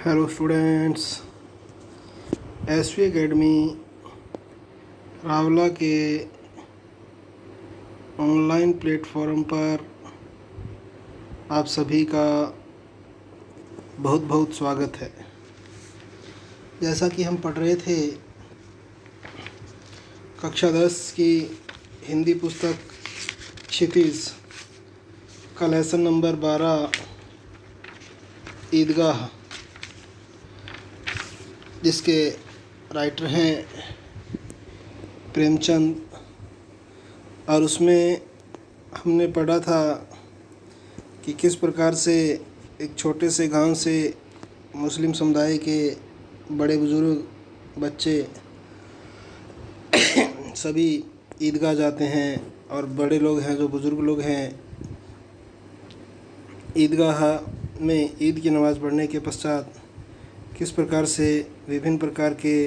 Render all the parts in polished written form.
Hello students. SV academy Rawla के online platform पर आप सभी का बहुत बहुत स्वागत है। जैसा कि हम पढ़ रहे थे कक्षा 10 की हिंदी पुस्तक क्षितिज का लेसन नंबर 12 ईदगाह, जिसके राइटर हैं प्रेमचंद, और उसमें हमने पढ़ा था कि किस प्रकार से एक छोटे से गांव से मुस्लिम समुदाय के बड़े बुज़ुर्ग बच्चे सभी ईदगाह जाते हैं, और बड़े लोग हैं जो बुज़ुर्ग लोग हैं ईदगाह में ईद की नमाज़ पढ़ने के पश्चात किस प्रकार से विभिन्न प्रकार के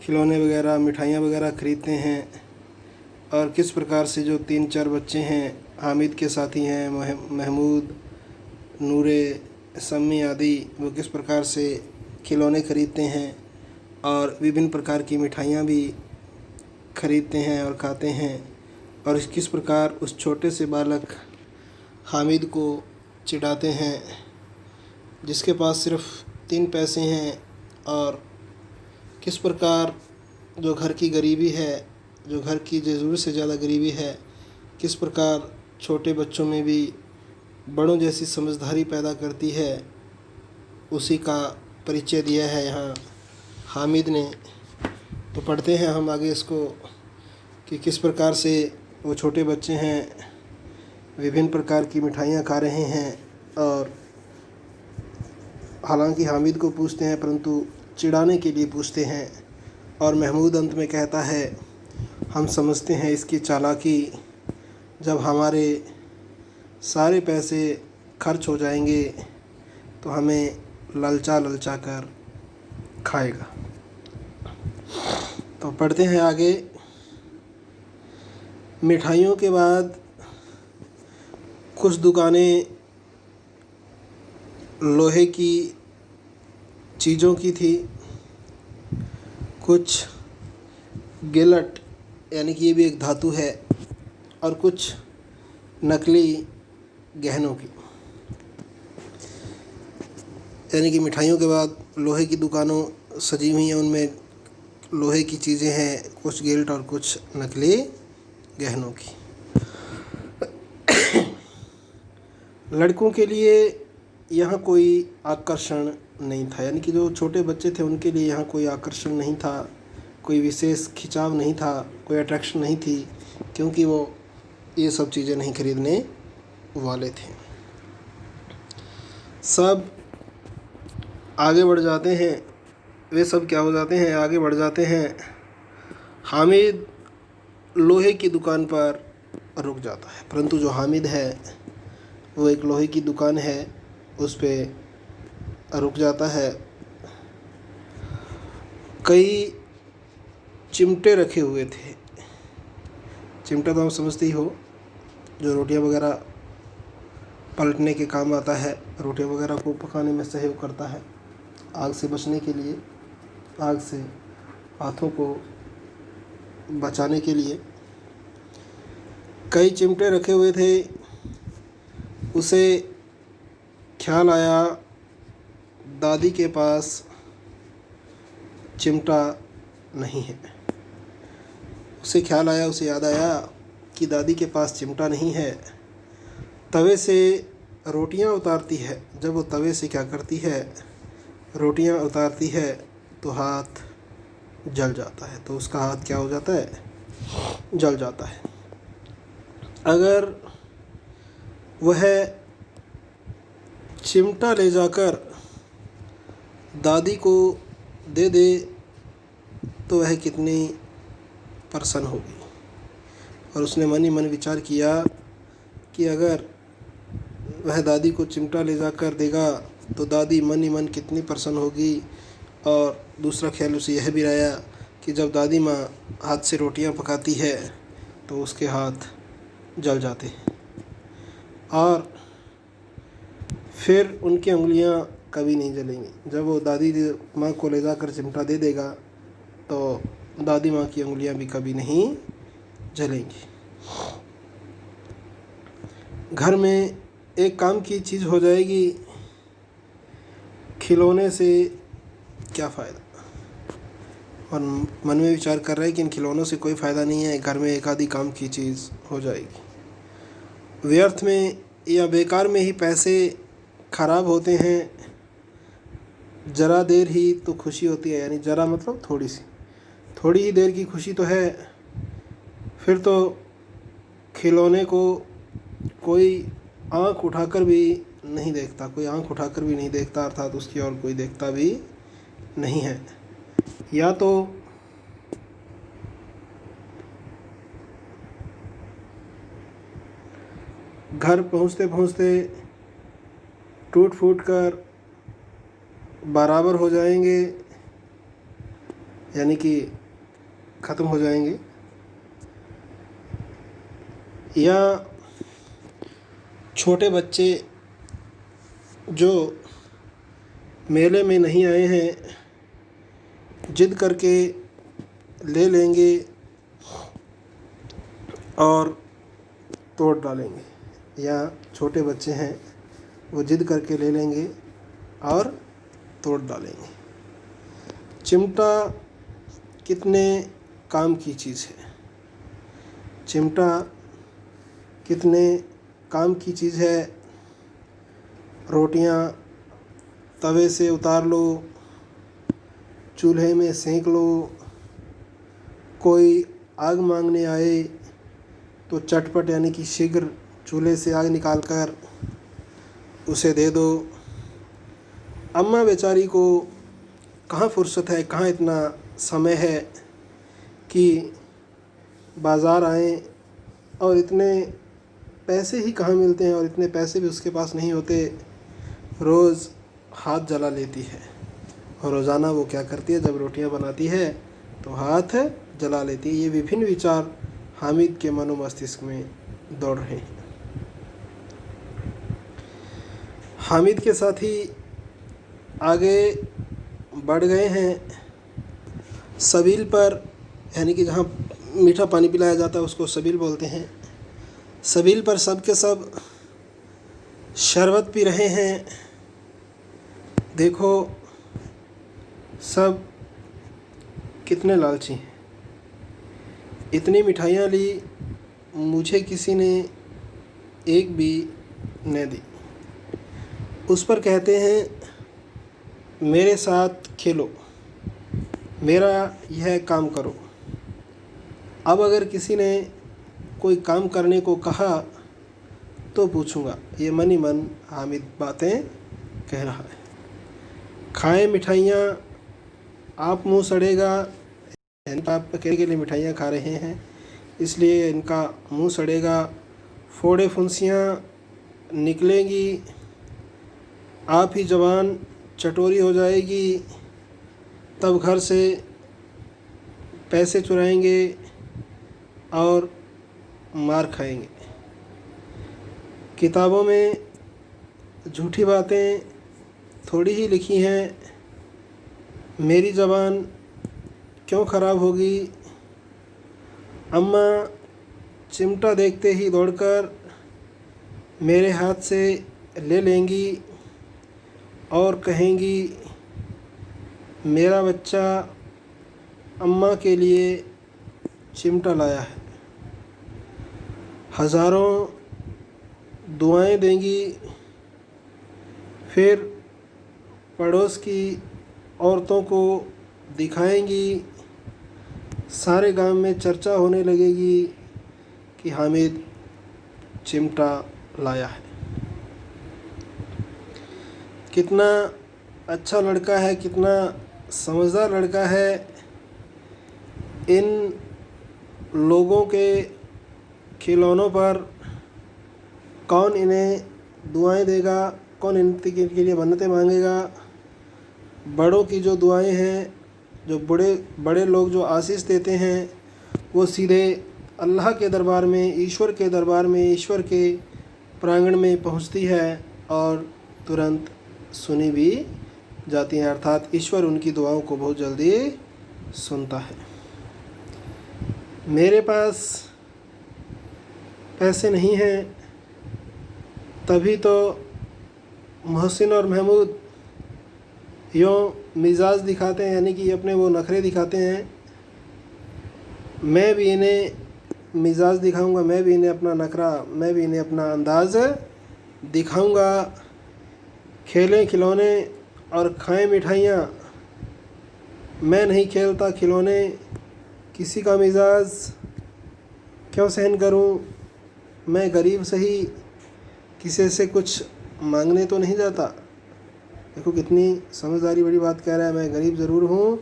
खिलौने वगैरह मिठाइयाँ वगैरह ख़रीदते हैं, और किस प्रकार से जो 3-4 बच्चे हैं हामिद के साथी हैं महमूद, नूरे, सम्मी आदि, वो किस प्रकार से खिलौने ख़रीदते हैं और विभिन्न प्रकार की मिठाइयाँ भी ख़रीदते हैं और खाते हैं, और किस प्रकार उस छोटे से बालक हामिद को चिढ़ाते हैं जिसके पास सिर्फ़ 3 पैसे हैं, और किस प्रकार जो घर की गरीबी है, जो घर की ज़रूरत से ज़्यादा गरीबी है, किस प्रकार छोटे बच्चों में भी बड़ों जैसी समझदारी पैदा करती है, उसी का परिचय दिया है यहाँ हामिद ने। तो पढ़ते हैं हम आगे इसको कि किस प्रकार से वो छोटे बच्चे हैं विभिन्न प्रकार की मिठाइयाँ खा रहे हैं, और हालांकि हामिद को पूछते हैं परंतु चिढ़ाने के लिए पूछते हैं, और महमूद अंत में कहता है हम समझते हैं इसकी चालाकी, जब हमारे सारे पैसे खर्च हो जाएंगे तो हमें ललचा ललचा कर खाएगा। तो पढ़ते हैं आगे। मिठाइयों के बाद कुछ दुकानें लोहे की चीज़ों की थी, कुछ गिलट यानी कि ये भी एक धातु है, और कुछ नकली गहनों की। यानी कि मिठाइयों के बाद लोहे की दुकानों सजी हुई हैं, उनमें लोहे की चीज़ें हैं, कुछ गिल्ट और कुछ नकली गहनों की। लड़कों के लिए यहाँ कोई आकर्षण नहीं था, यानी कि जो छोटे बच्चे थे उनके लिए यहाँ कोई आकर्षण नहीं था, कोई विशेष खिंचाव नहीं था, कोई अट्रैक्शन नहीं थी, क्योंकि वो ये सब चीज़ें नहीं खरीदने वाले थे। सब आगे बढ़ जाते हैं। वे सब क्या हो जाते हैं, आगे बढ़ जाते हैं। हामिद लोहे की दुकान पर रुक जाता है, परंतु जो हामिद है वो एक लोहे की दुकान है उस पे रुक जाता है। कई चिमटे रखे हुए थे। चिमटा तो आप समझते ही हो, जो रोटियां वगैरह पलटने के काम आता है, रोटियां वगैरह को पकाने में सहयोग करता है, आग से बचने के लिए, आग से हाथों को बचाने के लिए। कई चिमटे रखे हुए थे। उसे ख्याल आया दादी के पास चिमटा नहीं है। उसे ख्याल आया, उसे याद आया कि दादी के पास चिमटा नहीं है। तवे से रोटियां उतारती है, जब वो तवे से क्या करती है, रोटियां उतारती है तो हाथ जल जाता है। तो उसका हाथ क्या हो जाता है, जल जाता है। अगर वह चिमटा ले जाकर दादी को दे दे तो वह कितनी प्रसन्न होगी। और उसने मन ही मन विचार किया कि अगर वह दादी को चिमटा ले जाकर देगा तो दादी मन ही मन कितनी प्रसन्न होगी। और दूसरा ख्याल उसे यह भी आया कि जब दादी माँ हाथ से रोटियां पकाती है तो उसके हाथ जल जाते हैं, और फिर उनकी उंगलियां कभी नहीं जलेंगी। जब वो दादी माँ को ले जाकर चिमटा दे देगा तो दादी माँ की उंगलियां भी कभी नहीं जलेंगी। घर में एक काम की चीज़ हो जाएगी, खिलौने से क्या फ़ायदा। और मन में विचार कर रहे हैं कि इन खिलौनों से कोई फ़ायदा नहीं है, घर में एक आधी काम की चीज़ हो जाएगी। व्यर्थ में या बेकार में ही पैसे खराब होते हैं। ज़रा देर ही तो खुशी होती है, यानी ज़रा मतलब थोड़ी ही देर की खुशी तो है, फिर तो खिलौने को कोई आँख उठाकर भी नहीं देखता, अर्थात उसकी और कोई देखता भी नहीं है। या तो घर पहुँचते पहुँचते टूट फूट कर बराबर हो जाएंगे, यानी कि ख़त्म हो जाएंगे। या छोटे बच्चे जो मेले में नहीं आए हैं, जिद करके ले लेंगे और तोड़ डालेंगे। या छोटे बच्चे हैं, वो जिद करके ले लेंगे और तोड़ डालेंगे। चिमटा कितने काम की चीज़ है, चिमटा कितने काम की चीज़ है। रोटियां तवे से उतार लो, चूल्हे में सेंक लो, कोई आग मांगने आए तो चटपट यानी कि शीघ्र चूल्हे से आग निकाल कर उसे दे दो। अम्मा बेचारी को कहाँ फुर्सत है, कहाँ इतना समय है कि बाज़ार आएँ, और इतने पैसे ही कहाँ मिलते हैं, और इतने पैसे भी उसके पास नहीं होते। रोज़ हाथ जला लेती है, और रोज़ाना वो क्या करती है, जब रोटियां बनाती है तो हाथ जला लेती है। ये विभिन्न विचार हामिद के मनो मस्तिष्क में दौड़ रहे हैं। हामिद के साथी आगे बढ़ गए हैं सबील पर, यानी कि जहाँ मीठा पानी पिलाया जाता है उसको सबील बोलते हैं। सबील पर सब के सब शरबत पी रहे हैं। देखो सब कितने लालची हैं। इतनी मिठाइयाँ ली, मुझे किसी ने एक भी न दी। उस पर कहते हैं मेरे साथ खेलो, मेरा यह काम करो। अब अगर किसी ने कोई काम करने को कहा तो पूछूंगा। ये मन ही मन हामिद बातें कह रहा है। खाएं मिठाइयाँ, आप मुंह सड़ेगा, आप अकेले के लिए मिठाइयाँ खा रहे हैं इसलिए इनका मुंह सड़ेगा। फोड़े फुंसियाँ निकलेंगी, आप ही जवान चटोरी हो जाएगी, तब घर से पैसे चुराएंगे और मार खाएंगे। किताबों में झूठी बातें थोड़ी ही लिखी हैं, मेरी ज़बान क्यों ख़राब होगी। अम्मा चिमटा देखते ही दौड़कर मेरे हाथ से ले लेंगी और कहेंगी मेरा बच्चा अम्मा के लिए चिमटा लाया है। हज़ारों दुआएं देंगी, फिर पड़ोस की औरतों को दिखाएंगी। सारे गांव में चर्चा होने लगेगी कि हामिद चिमटा लाया है। कितना अच्छा लड़का है, कितना समझदार लड़का है। इन लोगों के खिलौनों पर कौन इन्हें दुआएं देगा, कौन इनके लिए मन्नतें मांगेगा। बड़ों की जो दुआएं हैं, जो बड़े लोग जो आशीष देते हैं, वो सीधे अल्लाह के दरबार में, ईश्वर के दरबार में, ईश्वर के प्रांगण में पहुंचती है और तुरंत सुनी भी जाती हैं, अर्थात ईश्वर उनकी दुआओं को बहुत जल्दी सुनता है। मेरे पास पैसे नहीं हैं, तभी तो मोहसिन और महमूद यूँ मिजाज दिखाते हैं, यानी कि अपने वो नखरे दिखाते हैं। मैं भी इन्हें मिजाज दिखाऊंगा, मैं भी इन्हें अपना नखरा, मैं भी इन्हें अपना अंदाज़ दिखाऊंगा। खेलें खिलौने और खाएं मिठाइयाँ, मैं नहीं खेलता खिलौने, किसी का मिजाज क्यों सहन करूं। मैं गरीब सही, किसी से कुछ मांगने तो नहीं जाता। देखो कितनी समझदारी बड़ी बात कह रहा है। मैं गरीब ज़रूर हूँ,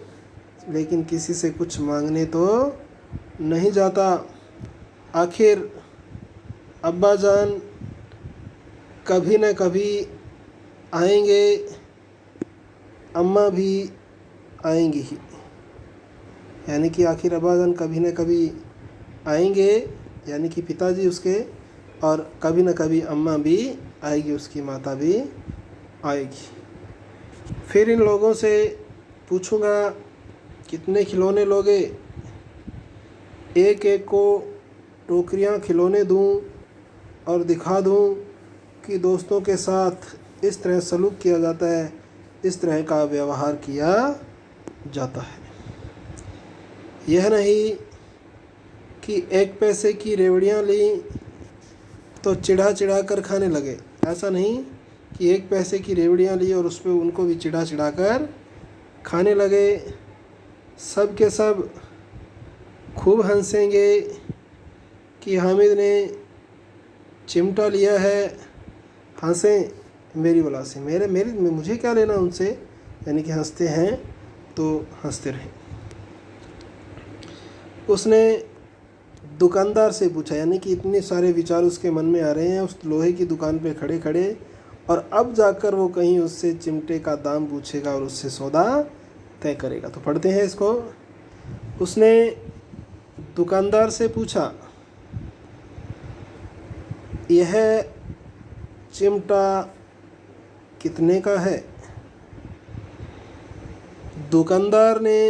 लेकिन किसी से कुछ मांगने तो नहीं जाता। आखिर अब्बा जान कभी न कभी आएंगे, अम्मा भी आएंगी ही, यानी कि आखिर अब्बा जान कभी न कभी आएंगे, यानी कि पिताजी उसके, और कभी न कभी अम्मा भी आएगी, उसकी माता भी आएगी। फिर इन लोगों से पूछूंगा कितने खिलौने लोगे, एक एक को टोकरियां खिलौने दूं और दिखा दूं कि दोस्तों के साथ इस तरह सलूक किया जाता है, इस तरह का व्यवहार किया जाता है। यह नहीं कि एक पैसे की रेवड़ियाँ ली तो चिढ़ा चिढ़ा कर खाने लगे। ऐसा नहीं कि एक पैसे की रेवड़ियाँ ली और उस पर उनको भी चिढ़ा चिढ़ा कर खाने लगे। सब के सब खूब हंसेंगे कि हामिद ने चिमटा लिया है, हंसें मेरी वजह से, मेरे मुझे क्या लेना उनसे, यानी कि हंसते हैं तो हंसते रहें। उसने दुकानदार से पूछा, यानी कि इतने सारे विचार उसके मन में आ रहे हैं उस लोहे की दुकान पे खड़े खड़े, और अब जाकर वो कहीं उससे चिमटे का दाम पूछेगा और उससे सौदा तय करेगा। तो पढ़ते हैं इसको। उसने दुकानदार से पूछा, यह चिमटा कितने का है? दुकानदार ने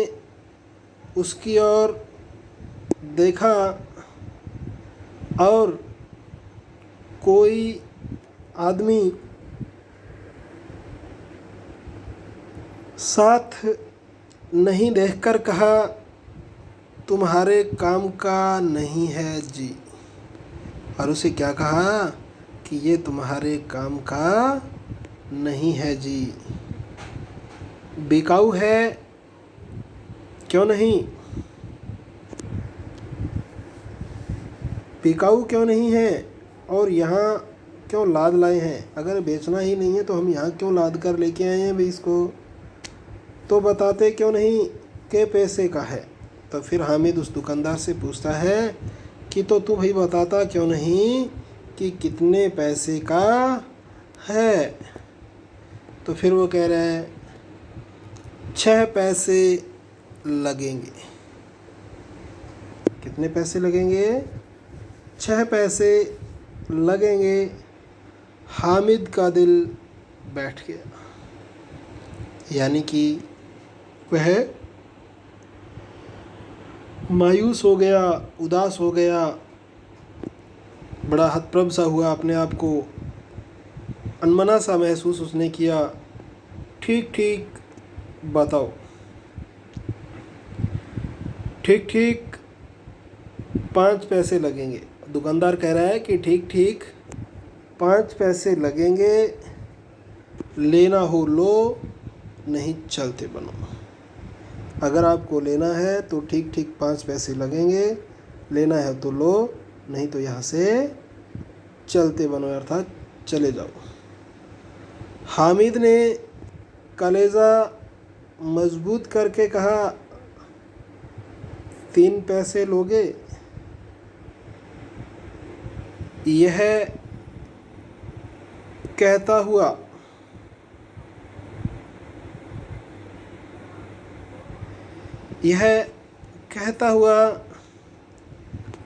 उसकी ओर देखा और कोई आदमी साथ नहीं देखकर कहा, तुम्हारे काम का नहीं है जी। और उसे क्या कहा कि ये तुम्हारे काम का नहीं है जी, बिकाऊ है क्यों नहीं, बिकाऊ क्यों नहीं है, और यहाँ क्यों लाद लाए हैं? अगर बेचना ही नहीं है तो हम यहाँ क्यों लाद कर लेके आए हैं भाई इसको? तो बताते क्यों नहीं के पैसे का है? तो फिर हामिद उस दुकानदार से पूछता है कि तो तू भाई बताता क्यों नहीं कि कितने पैसे का है? तो फिर वो कह रहा है 6 पैसे लगेंगे। कितने पैसे लगेंगे? 6 पैसे लगेंगे। हामिद का दिल बैठ गया, यानी कि वह मायूस हो गया, उदास हो गया, बड़ा हतप्रभ सा हुआ, अपने आप को अनमना सा महसूस उसने किया। ठीक ठीक बताओ, ठीक ठीक 5 पैसे लगेंगे। दुकानदार कह रहा है कि ठीक ठीक 5 पैसे लगेंगे, लेना हो लो, नहीं चलते बनो। अगर आपको लेना है तो ठीक ठीक 5 पैसे लगेंगे, लेना है तो लो, नहीं तो यहाँ से चलते बनो, अर्थात चले जाओ। हामिद ने कलेजा मजबूत करके कहा, 3 पैसे लोगे? यह कहता हुआ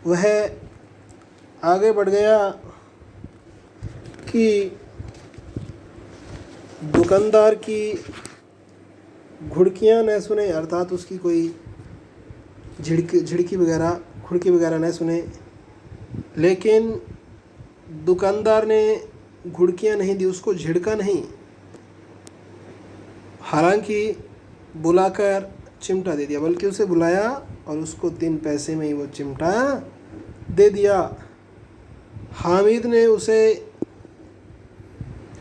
वह आगे बढ़ गया कि दुकानदार की घुड़कियाँ न सुने, अर्थात उसकी कोई झिड़की वगैरह खुड़की वगैरह न सुने, लेकिन दुकानदार ने घुड़कियाँ नहीं दी, उसको झिड़का नहीं, हालांकि बुलाकर चिमटा दे दिया, बल्कि उसे बुलाया और उसको 3 पैसे में ही वो चिमटा दे दिया। हामिद ने उसे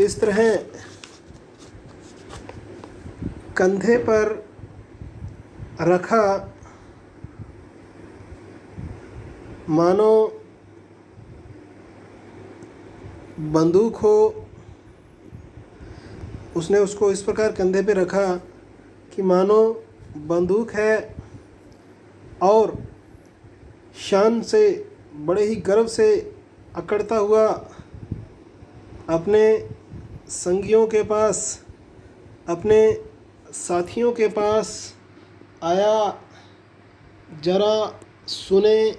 इस तरह कंधे पर रखा मानो बंदूक हो। उसने उसको इस प्रकार कंधे पे रखा कि मानो बंदूक है, और शान से, बड़े ही गर्व से अकड़ता हुआ अपने संगियों के पास, अपने साथियों के पास आया। जरा सुने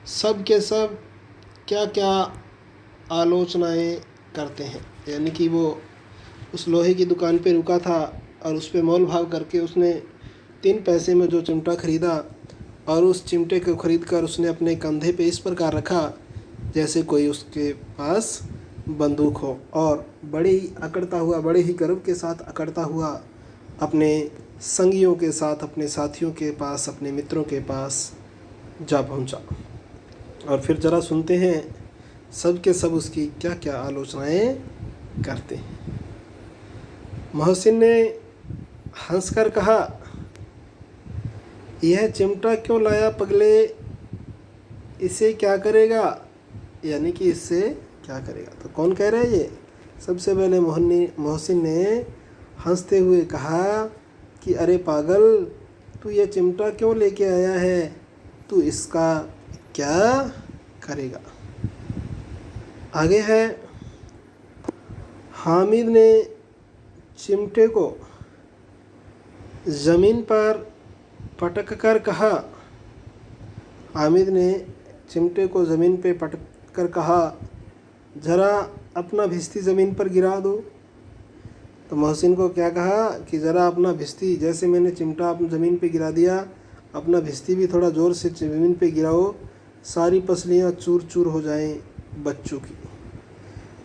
सब के सब क्या क्या आलोचनाएं करते हैं। यानी कि वो उस लोहे की दुकान पे रुका था और उस पे मोल भाव करके उसने 3 पैसे में जो चिमटा ख़रीदा, और उस चिमटे को ख़रीद कर उसने अपने कंधे पे इस प्रकार रखा जैसे कोई उसके पास बंदूक हो, और बड़े ही अकड़ता हुआ, बड़े ही गर्व के साथ अकड़ता हुआ अपने संगियों के साथ, अपने साथियों के पास, अपने मित्रों के पास जा पहुंचा। और फिर ज़रा सुनते हैं सब के सब उसकी क्या क्या आलोचनाएं करते हैं। मोहसिन ने हंसकर कहा, यह चिमटा क्यों लाया पगले, इसे क्या करेगा, यानी कि इससे क्या करेगा। तो कौन कह रहा है ये? सबसे पहले मोहसिन ने हंसते हुए कहा कि अरे पागल, तू ये चिमटा क्यों लेके आया है, तू इसका क्या करेगा। आगे है, हामिद ने चिमटे को ज़मीन पर पटक कर कहा, हामिद ने चिमटे को ज़मीन पे पटक कर कहा, ज़रा अपना भिस्ती ज़मीन पर गिरा दो। तो मोहसिन को क्या कहा कि ज़रा अपना भिस्ती, जैसे मैंने चिमटा अपनी ज़मीन पे गिरा दिया, अपना भिस्ती भी थोड़ा ज़ोर से ज़मीन पे गिराओ, सारी पसलियाँ चूर चूर हो जाएं बच्चों की,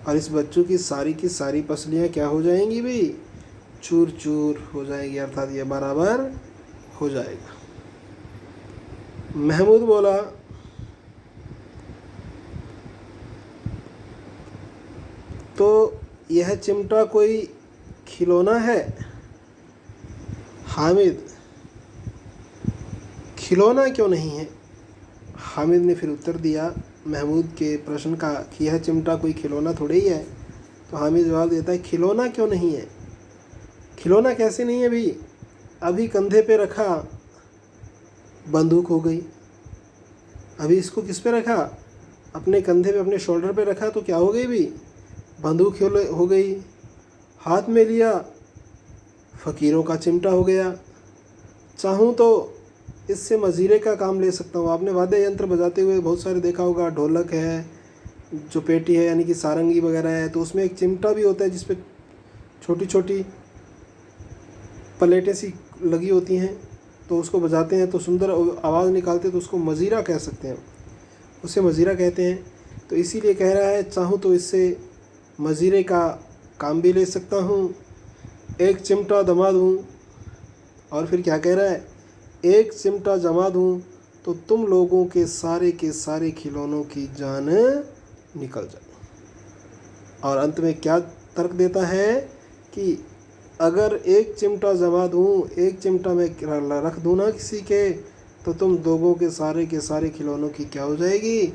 और इस बच्चों की सारी पसलियाँ क्या हो जाएंगी भाई, चूर चूर हो जाएंगी, अर्थात ये बराबर हो जाएगा। महमूद बोला, तो यह चिमटा कोई खिलौना है? हामिद, खिलौना क्यों नहीं है? हामिद ने फिर उत्तर दिया महमूद के प्रश्न का कि यह चिमटा कोई खिलौना थोड़ी ही है। तो हामिद जवाब देता है, खिलौना क्यों नहीं है? खिलौना कैसे नहीं है भाई, अभी कंधे पे रखा बंदूक हो गई, अभी इसको किस पे रखा, अपने कंधे पे, अपने शोल्डर पे रखा, तो क्या हो गई भाई, बंदूक हो गई। हाथ में लिया, फ़कीरों का चिमटा हो गया। चाहूँ तो इससे मजीरे का काम ले सकता हूँ। आपने वाद्य यंत्र बजाते हुए बहुत सारे देखा होगा, ढोलक है, जो पेटी है यानी कि सारंगी वगैरह है, तो उसमें एक चिमटा भी होता है जिस पे छोटी छोटी प्लेटें सी लगी होती हैं, तो उसको बजाते हैं तो सुंदर आवाज़ निकालते हैं, तो उसको मजीरा कह सकते हैं, उसे मजीरा कहते हैं। तो इसीलिए कह रहा है, चाहूँ तो इससे मजीरे का काम भी ले सकता हूँ, एक चिमटा दमा दूँ। और फिर क्या कह रहा है, एक चिमटा जमा दूँ तो तुम लोगों के सारे खिलौनों की जान निकल जाए। और अंत में क्या तर्क देता है कि अगर एक चिमटा जमा दूँ, एक चिमटा मैं रख दूँ ना किसी के, तो तुम लोगों के सारे खिलौनों की क्या हो जाएगी,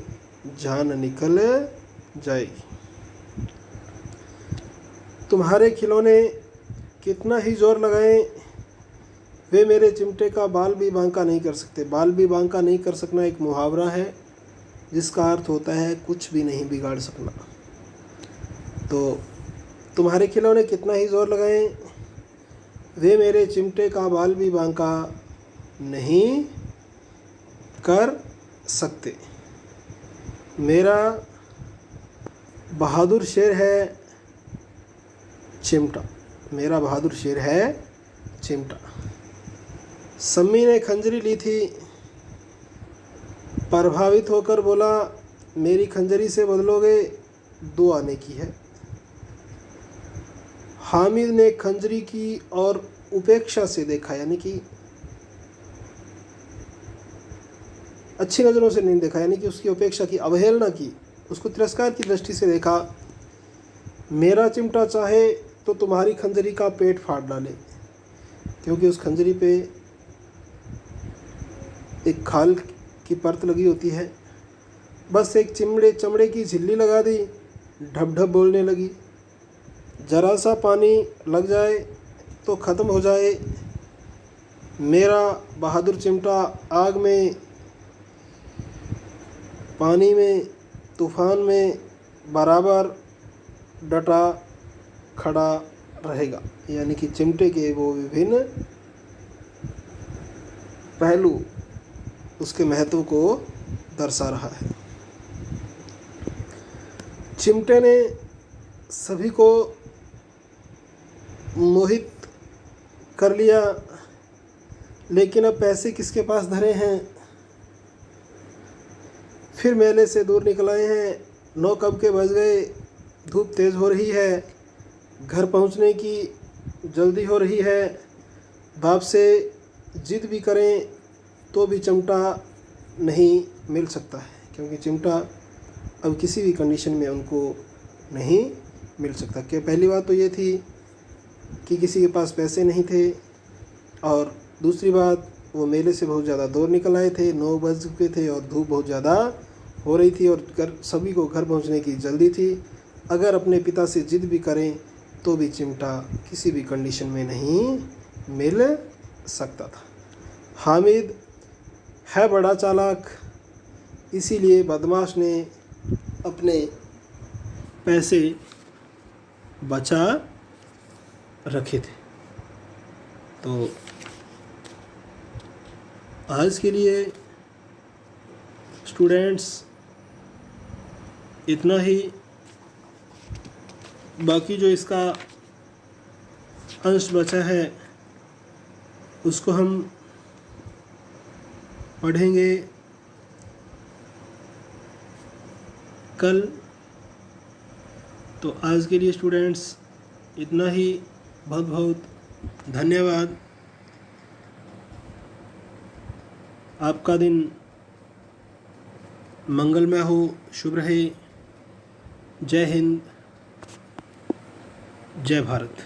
जान निकल जाएगी। तुम्हारे खिलौने कितना ही जोर लगाएं, वे मेरे चिमटे का बाल भी बांका नहीं कर सकते। बाल भी बांका नहीं कर सकना एक मुहावरा है जिसका अर्थ होता है कुछ भी नहीं बिगाड़ सकना। तो तुम्हारे खिलौने कितना ही जोर लगाएं, वे मेरे चिमटे का बाल भी बांका नहीं कर सकते। मेरा बहादुर शेर है, चिमटा। मेरा बहादुर शेर है चिमटा। सम्मी ने खंजरी ली थी, प्रभावित होकर बोला मेरी खंजरी से बदलोगे, 2 आने की है। हामिद ने खंजरी की और उपेक्षा से देखा, यानी कि अच्छी नज़रों से नहीं देखा, यानी कि उसकी उपेक्षा की, अवहेलना की, उसको तिरस्कार की दृष्टि से देखा। मेरा चिमटा चाहे तो तुम्हारी खंजरी का पेट फाड़ डाले, क्योंकि उस खंजरी पे एक खाल की परत लगी होती है। बस एक चमड़े की झिल्ली लगा दी, ढप ढप बोलने लगी। जरा सा पानी लग जाए तो ख़त्म हो जाए। मेरा बहादुर चिमटा आग में, पानी में, तूफान में बराबर डटा खड़ा रहेगा। यानी कि चिमटे के वो विभिन्न पहलू उसके महत्व को दर्शा रहा है। चिमटे ने सभी को मोहित कर लिया, लेकिन अब पैसे किसके पास धरे हैं। फिर मेले से दूर निकल आए हैं। 9 कब के बज गए, धूप तेज़ हो रही है, घर पहुंचने की जल्दी हो रही है। बाप से जिद भी करें तो भी चिमटा नहीं मिल सकता है, क्योंकि चिमटा अब किसी भी कंडीशन में उनको नहीं मिल सकता। कि पहली बात तो ये थी कि किसी के पास पैसे नहीं थे, और दूसरी बात वो मेले से बहुत ज़्यादा दूर निकल आए थे, 9 बज चुके थे और धूप बहुत ज़्यादा हो रही थी, और सभी को घर पहुंचने की जल्दी थी। अगर अपने पिता से जिद भी करें तो भी चिमटा किसी भी कंडीशन में नहीं मिल सकता था। हामिद है बड़ा चालाक, इसीलिए बदमाश ने अपने पैसे बचा रखे थे। तो आज के लिए स्टूडेंट्स इतना ही। बाकी जो इसका अंश बचा है उसको हम पढ़ेंगे कल। तो आज के लिए स्टूडेंट्स इतना ही। बहुत बहुत धन्यवाद। आपका दिन मंगलमय हो, शुभ रहे। जय हिंद, जय भारत।